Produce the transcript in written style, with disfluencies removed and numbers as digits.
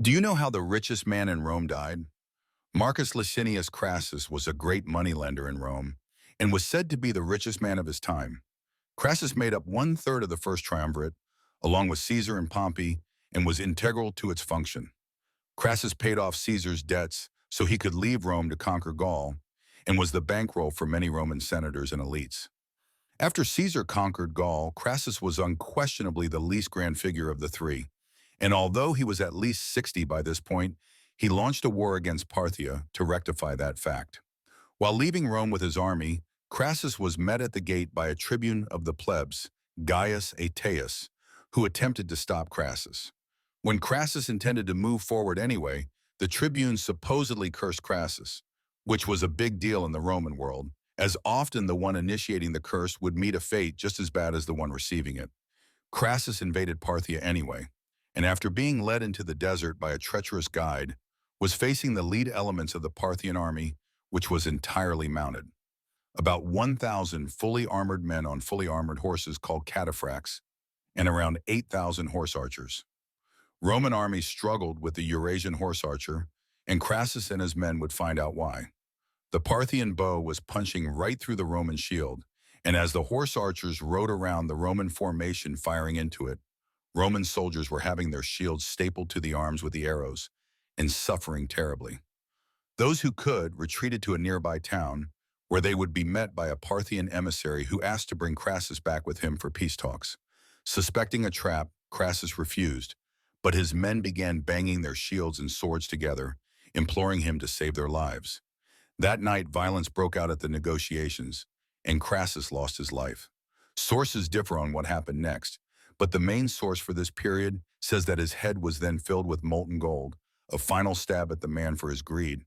Do you know how the richest man in Rome died? Marcus Licinius Crassus was a great moneylender in Rome and was said to be the richest man of his time. Crassus made up one-third of the first triumvirate, along with Caesar and Pompey, and was integral to its function. Crassus paid off Caesar's debts so he could leave Rome to conquer Gaul, and was the bankroll for many Roman senators and elites. After Caesar conquered Gaul, Crassus was unquestionably the least grand figure of the three, and although he was at least 60 by this point, he launched a war against Parthia to rectify that fact. While leaving Rome with his army, Crassus was met at the gate by a tribune of the plebs, Gaius Aetius, who attempted to stop Crassus. When Crassus intended to move forward anyway, the tribune supposedly cursed Crassus, which was a big deal in the Roman world, as often the one initiating the curse would meet a fate just as bad as the one receiving it. Crassus invaded Parthia anyway, and after being led into the desert by a treacherous guide, was facing the lead elements of the Parthian army, which was entirely mounted. About 1,000 fully armored men on fully armored horses called cataphracts, and around 8,000 horse archers. Roman armies struggled with the Eurasian horse archer, and Crassus and his men would find out why. The Parthian bow was punching right through the Roman shield, and as the horse archers rode around the Roman formation firing into it, Roman soldiers were having their shields stapled to the arms with the arrows and suffering terribly. Those who could retreated to a nearby town, where they would be met by a Parthian emissary who asked to bring Crassus back with him for peace talks. Suspecting a trap, Crassus refused, but his men began banging their shields and swords together, imploring him to save their lives. That night, violence broke out at the negotiations, and Crassus lost his life. Sources differ on what happened next, but the main source for this period says that his head was then filled with molten gold, a final stab at the man for his greed.